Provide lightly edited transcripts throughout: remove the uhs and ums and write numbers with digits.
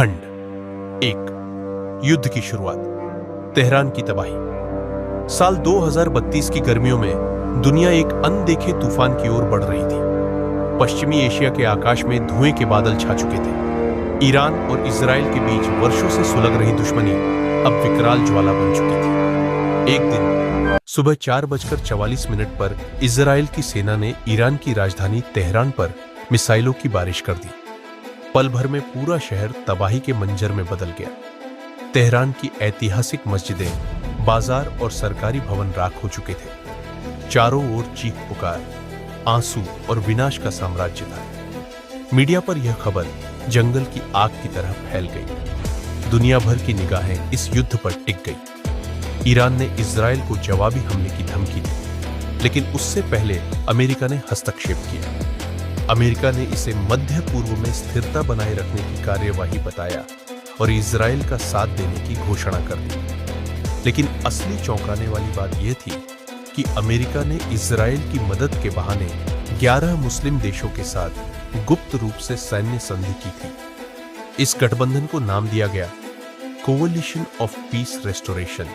खंड एक, युद्ध की शुरुआत, तेहरान की तबाही। साल 2032 की गर्मियों में दुनिया एक अनदेखे तूफान की ओर बढ़ रही थी। पश्चिमी एशिया के आकाश में धुएं के बादल छा चुके थे। ईरान और इजराइल के बीच वर्षों से सुलग रही दुश्मनी अब विकराल ज्वाला बन चुकी थी। एक दिन सुबह 4:44 पर इजराइल की सेना ने ईरान की राजधानी तेहरान पर मिसाइलों की बारिश कर दी। पल भर में पूरा शहर तबाही के मंजर में बदल गया। तेहरान की ऐतिहासिक मस्जिदें, बाजार और सरकारी भवन राख हो चुके थे। चारों ओर चीख पुकार, आंसू और विनाश का साम्राज्य था। मीडिया पर यह खबर जंगल की आग की तरह फैल गई। दुनिया भर की निगाहें इस युद्ध पर टिक गई। ईरान ने इजराइल को जवाबी हमले की धमकी दी, लेकिन उससे पहले अमेरिका ने हस्तक्षेप किया। अमेरिका ने इसे मध्य पूर्व में स्थिरता बनाए रखने की कार्यवाही बताया और इजराइल का साथ देने की घोषणा कर दी। लेकिन असली चौंकाने वाली बात यह थी कि अमेरिका ने इजराइल की मदद के बहाने 11 मुस्लिम देशों के साथ गुप्त रूप से सैन्य संधि की थी। इस गठबंधन को नाम दिया गया कोअलिशन ऑफ पीस रेस्टोरेशन,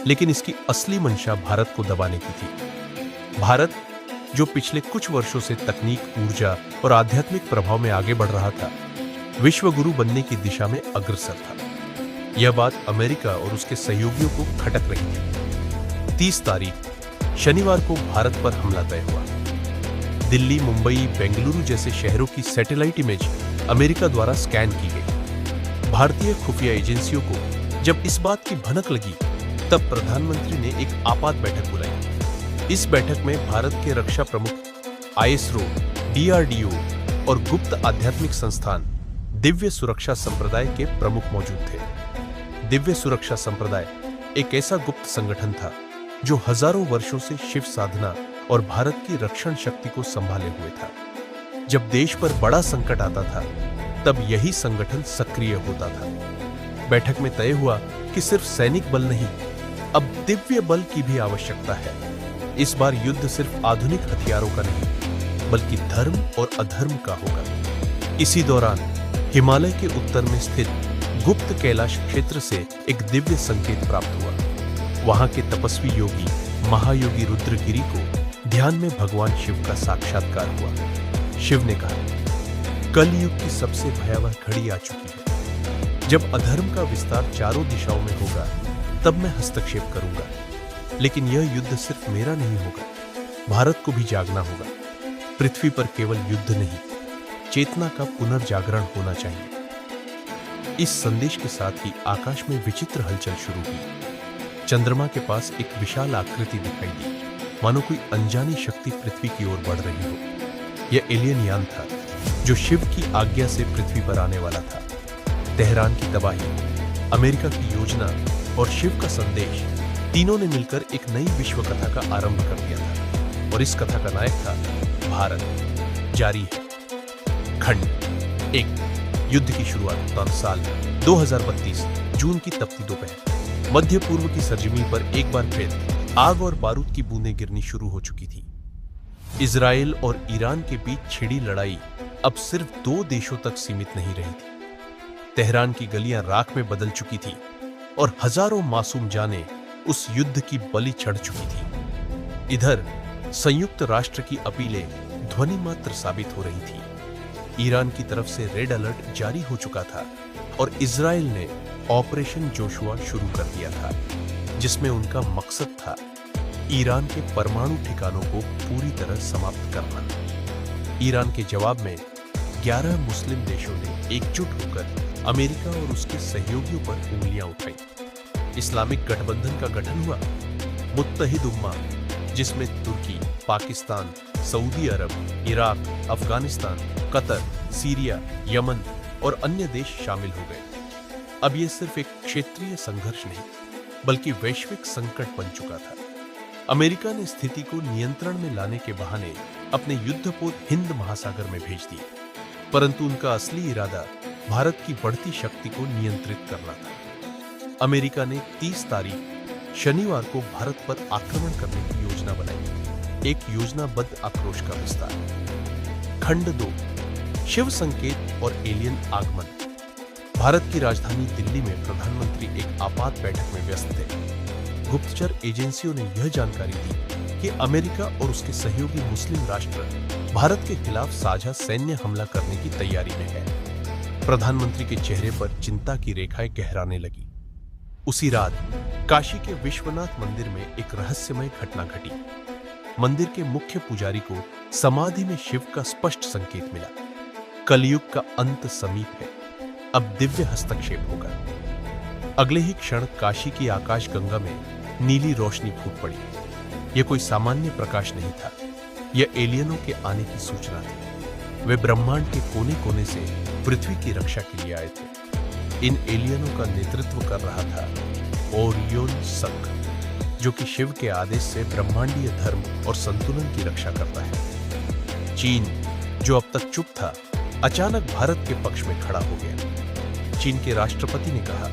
लेकिन इसकी असली मंशा भारत को दबाने की थी। भारत, जो पिछले कुछ वर्षों से तकनीक, ऊर्जा और आध्यात्मिक प्रभाव में आगे बढ़ रहा था, विश्व गुरु बनने की दिशा में अग्रसर था। यह बात अमेरिका और उसके सहयोगियों को खटक रही थी। 30 तारीख शनिवार को भारत पर हमला तय हुआ। दिल्ली, मुंबई, बेंगलुरु जैसे शहरों की सैटेलाइट इमेज अमेरिका द्वारा स्कैन की गई। भारतीय खुफिया एजेंसियों को जब इस बात की भनक लगी, तब प्रधानमंत्री ने एक आपात बैठक बुलाई। इस बैठक में भारत के रक्षा प्रमुख, आईएसआरओ, डीआरडीओ और गुप्त आध्यात्मिक संस्थान दिव्य सुरक्षा संप्रदाय के प्रमुख मौजूद थे। दिव्य सुरक्षा संप्रदाय एक ऐसा गुप्त संगठन था जो हजारों वर्षों से शिव साधना और भारत की रक्षण शक्ति को संभाले हुए था। जब देश पर बड़ा संकट आता था, तब यही संगठन सक्रिय होता था। बैठक में तय हुआ कि सिर्फ सैनिक बल नहीं, अब दिव्य बल की भी आवश्यकता है। इस बार युद्ध सिर्फ आधुनिक हथियारों का नहीं, बल्कि धर्म और अधर्म का होगा। इसी दौरान हिमालय के उत्तर में स्थित गुप्त कैलाश क्षेत्र से एक दिव्य संकेत प्राप्त हुआ। वहां के तपस्वी योगी महायोगी रुद्रगिरी को ध्यान में भगवान शिव का साक्षात्कार हुआ। शिव ने कहा, कलयुग की सबसे भयावह घड़ी आ चुकी है। जब अधर्म का विस्तार चारों दिशाओं में होगा, तब मैं हस्तक्षेप करूंगा। लेकिन यह युद्ध सिर्फ मेरा नहीं होगा, भारत को भी जागना होगा। पृथ्वी पर केवल युद्ध नहीं, चेतना का पुनर्जागरण होना चाहिए। इस संदेश के साथ ही आकाश में विचित्र हलचल शुरू हुई। चंद्रमा के पास एक विशाल आकृति दिखाई दी, मानो कोई अनजानी शक्ति पृथ्वी की ओर बढ़ रही हो। यह एलियन यान था, जो शिव की आज्ञा से पृथ्वी पर आने वाला था। तेहरान की तबाही, अमेरिका की योजना और शिव का संदेश, तीनों ने मिलकर एक नई विश्व कथा का आरंभ कर दिया था। और इस कथा का नायक था भारत। जारी है खंड एक, युद्ध की शुरुआत। साल 2032, जून की तपती दोपहर। मध्य पूर्व की सरजमीन पर एक बार फिर आग और बारूद की बूंदें गिरनी शुरू हो चुकी थी। इजराइल और ईरान के बीच छिड़ी लड़ाई अब सिर्फ 2 देशों तक सीमित नहीं रही थी। तेहरान की गलियां राख में बदल चुकी थी और हजारों मासूम जानें उस युद्ध की बलि चढ़ चुकी थी। इधर संयुक्त राष्ट्र की अपीलें ध्वनि मात्र साबित हो रही थी। ईरान की तरफ से रेड अलर्ट जारी हो चुका था और इजराइल ने ऑपरेशन जोशुआ शुरू कर दिया था, जिसमें उनका मकसद था ईरान के परमाणु ठिकानों को पूरी तरह समाप्त करना। ईरान के जवाब में 11 मुस्लिम देशों ने एकजुट होकर अमेरिका और उसके सहयोगियों पर उंगलियां उठाई। इस्लामिक गठबंधन का गठन हुआ। मुत्तहिद उम्मा, जिसमें तुर्की, पाकिस्तान, सऊदी अरब, Iraq, Afghanistan, Qatar, Syria, Yemen और अन्य देश शामिल हो गए। अब यह सिर्फ एक क्षेत्रीय संघर्ष नहीं, बल्कि वैश्विक संकट बन चुका था। अमेरिका ने स्थिति को नियंत्रण में लाने के बहाने अपने युद्धपोत हिंद महासागर में भेज दिए, परंतु उनका असली इरादा भारत की बढ़ती शक्ति को नियंत्रित करना था। अमेरिका ने 30 तारीख शनिवार को भारत पर आक्रमण करने की योजना बनाई। एक योजनाबद्ध आक्रोश का विस्तार। खंड 2, शिव संकेत और एलियन आगमन। भारत की राजधानी दिल्ली में प्रधानमंत्री एक आपात बैठक में व्यस्त थे। गुप्तचर एजेंसियों ने यह जानकारी दी कि अमेरिका और उसके सहयोगी मुस्लिम राष्ट्र भारत के खिलाफ साझा सैन्य हमला करने की तैयारी में है। प्रधानमंत्री के चेहरे पर चिंता की रेखाएं गहराने लगी। उसी रात काशी के विश्वनाथ मंदिर में एक रहस्यमय घटना घटी। मंदिर के मुख्य पुजारी को समाधि में शिव का स्पष्ट संकेत मिला। कलयुग का अंत समीप है, अब दिव्य हस्तक्षेप होगा। अगले ही क्षण काशी की आकाश गंगा में नीली रोशनी फूट पड़ी। यह कोई सामान्य प्रकाश नहीं था, यह एलियनों के आने की सूचना थी। वे ब्रह्मांड के कोने कोने से पृथ्वी की रक्षा के लिए आए थे। इन एलियनों का नेतृत्व कर रहा था ओरियन संघ, जो कि शिव के आदेश से ब्रह्मांडीय धर्म और संतुलन की रक्षा करता है। चीन, जो अब तक चुप था, अचानक भारत के पक्ष में खड़ा हो गया। चीन के राष्ट्रपति ने कहा,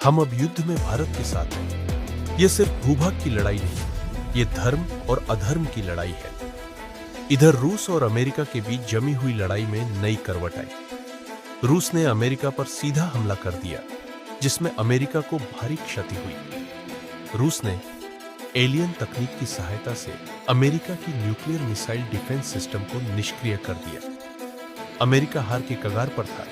हम अब युद्ध में भारत के साथ हैं। यह सिर्फ भूभाग की लड़ाई नहीं, यह धर्म और अधर्म की लड़ाई है। इधर रूस और अमेरिका के बीच जमी हुई लड़ाई में नई करवट आई। रूस ने अमेरिका पर सीधा हमला कर दिया, जिसमें अमेरिका को भारी क्षति हुई। रूस ने एलियन तकनीक की सहायता से अमेरिका की न्यूक्लियर मिसाइल डिफेंस सिस्टम को निष्क्रिय कर दिया। अमेरिका हार के कगार पर था,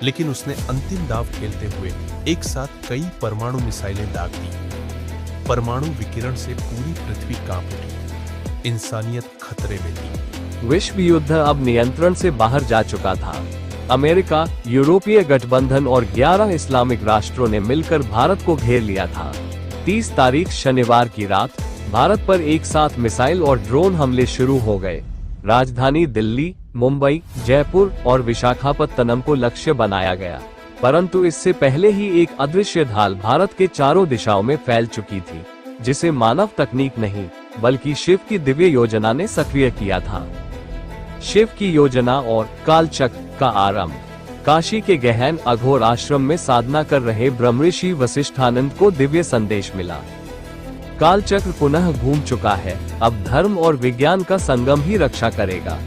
लेकिन उसने अंतिम दांव खेलते हुए एक साथ कई परमाणु मिसाइलें दाग दी। परमाणु विकिरण से पूरी पृथ्वी कांप उठी। इंसानियत खतरे में थी। विश्व युद्ध अब नियंत्रण से बाहर जा चुका था। अमेरिका, यूरोपीय गठबंधन और 11 इस्लामिक राष्ट्रों ने मिलकर भारत को घेर लिया था। 30 तारीख शनिवार की रात भारत पर एक साथ मिसाइल और ड्रोन हमले शुरू हो गए। राजधानी दिल्ली, मुंबई, जयपुर और विशाखापत्तनम को लक्ष्य बनाया गया, परंतु इससे पहले ही एक अदृश्य ढाल भारत के चारों दिशाओं में फैल चुकी थी, जिसे मानव तकनीक नहीं बल्कि शिव की दिव्य योजना ने सक्रिय किया था। शिव की योजना और कालचक्र का आरंभ। काशी के गहन अघोर आश्रम में साधना कर रहे ब्रह्मऋषि वशिष्ठानंद को दिव्य संदेश मिला। कालचक्र पुनः घूम चुका है, अब धर्म और विज्ञान का संगम ही रक्षा करेगा।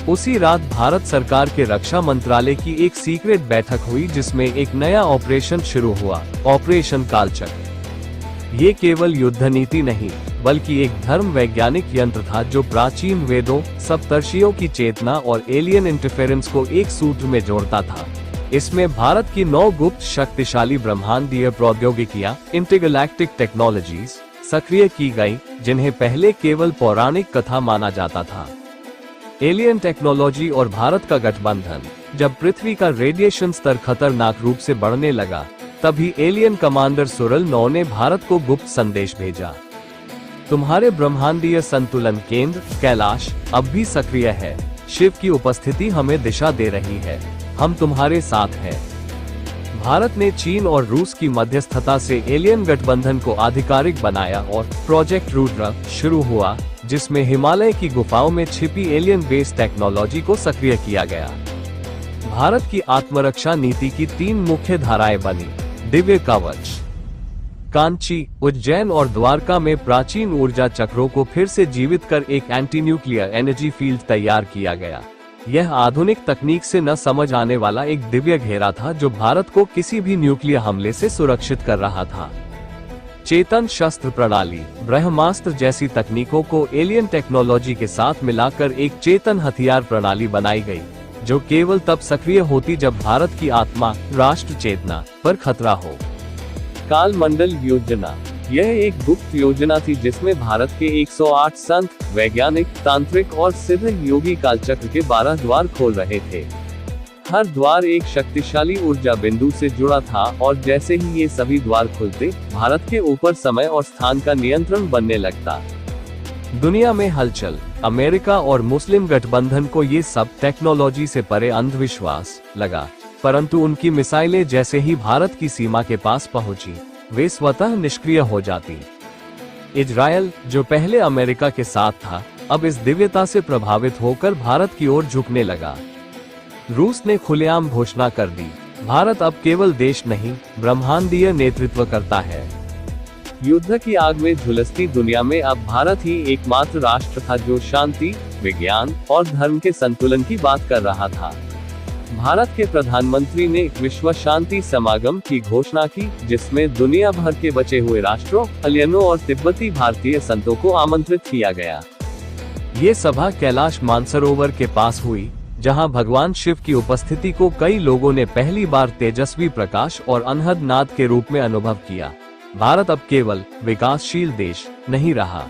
उसी रात भारत सरकार के रक्षा मंत्रालय की एक सीक्रेट बैठक हुई, जिसमें एक नया ऑपरेशन शुरू हुआ, ऑपरेशन कालचक्र। ये केवल युद्ध नीति नहीं, बल्कि एक धर्म वैज्ञानिक यंत्र था जो प्राचीन वेदों, सप्तर्षियों की चेतना और एलियन इंटरफेरेंस को एक सूत्र में जोड़ता था। इसमें भारत की 9 गुप्त शक्तिशाली ब्रह्मांडीय प्रौद्योगिकियां, इंटरगैलेक्टिक टेक्नोलॉजीज सक्रिय की गई, जिन्हें पहले केवल पौराणिक कथा माना जाता था। एलियन टेक्नोलॉजी और भारत का गठबंधन। जब पृथ्वी का रेडिएशन स्तर खतरनाक रूप से बढ़ने लगा, तभी एलियन कमांडर सुरल 9 ने भारत को गुप्त संदेश भेजा। तुम्हारे ब्रह्मांडीय संतुलन केंद्र कैलाश अब भी सक्रिय है। शिव की उपस्थिति हमें दिशा दे रही है। हम तुम्हारे साथ हैं। भारत ने चीन और रूस की मध्यस्थता से एलियन गठबंधन को आधिकारिक बनाया और प्रोजेक्ट रुद्र शुरू हुआ, जिसमें हिमालय की गुफाओं में छिपी एलियन बेस्ड टेक्नोलॉजी को सक्रिय किया गया। भारत की आत्मरक्षा नीति की 3 मुख्य धाराएं बनी। दिव्य कवच। कांची, उज्जैन और द्वारका में प्राचीन ऊर्जा चक्रों को फिर से जीवित कर एक एंटी न्यूक्लियर एनर्जी फील्ड तैयार किया गया। यह आधुनिक तकनीक से न समझ आने वाला एक दिव्य घेरा था, जो भारत को किसी भी न्यूक्लियर हमले से सुरक्षित कर रहा था। चेतन शस्त्र प्रणाली। ब्रह्मास्त्र जैसी तकनीकों को एलियन टेक्नोलॉजी के साथ मिलाकर एक चेतन हथियार प्रणाली बनाई गई, जो केवल तब सक्रिय होती जब भारत की आत्मा, राष्ट्र चेतना पर खतरा हो। काल मंडल योजना। यह एक गुप्त योजना थी जिसमें भारत के 108 संत, वैज्ञानिक, तांत्रिक और सिद्ध योगी कालचक्र के 12 द्वार खोल रहे थे। हर द्वार एक शक्तिशाली ऊर्जा बिंदु से जुड़ा था, और जैसे ही ये सभी द्वार खुलते, भारत के ऊपर समय और स्थान का नियंत्रण बनने लगता। दुनिया में हलचल। अमेरिका और मुस्लिम गठबंधन को ये सब टेक्नोलॉजी से परे अंधविश्वास लगा, परंतु उनकी मिसाइलें जैसे ही भारत की सीमा के पास पहुंची, वे स्वतः निष्क्रिय हो जाती। इजरायल, जो पहले अमेरिका के साथ था, अब इस दिव्यता से प्रभावित होकर भारत की ओर झुकने लगा। रूस ने खुलेआम घोषणा कर दी, भारत अब केवल देश नहीं, ब्रह्मांडीय नेतृत्व करता है। युद्ध की आग में झुलसती दुनिया में अब भारत ही एकमात्र राष्ट्र था जो शांति, विज्ञान और धर्म के संतुलन की बात कर रहा था। भारत के प्रधानमंत्री ने विश्व शांति समागम की घोषणा की, जिसमें दुनिया भर के बचे हुए राष्ट्रों, अलियनों और तिब्बती भारतीय संतों को आमंत्रित किया गया। ये सभा कैलाश मानसरोवर के पास हुई, जहां भगवान शिव की उपस्थिति को कई लोगों ने पहली बार तेजस्वी प्रकाश और अनहद नाद के रूप में अनुभव किया। भारत अब केवल विकासशील देश नहीं रहा,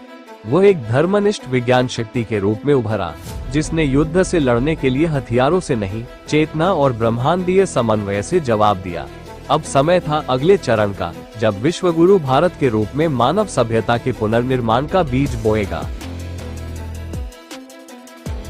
वह एक धर्मनिष्ठ विज्ञान शक्ति के रूप में उभरा, जिसने युद्ध से लड़ने के लिए हथियारों से नहीं, चेतना और ब्रह्मांडीय समन्वय से जवाब दिया। अब समय था अगले चरण का, जब विश्व गुरु भारत के रूप में मानव सभ्यता के पुनर्निर्माण का बीज बोएगा।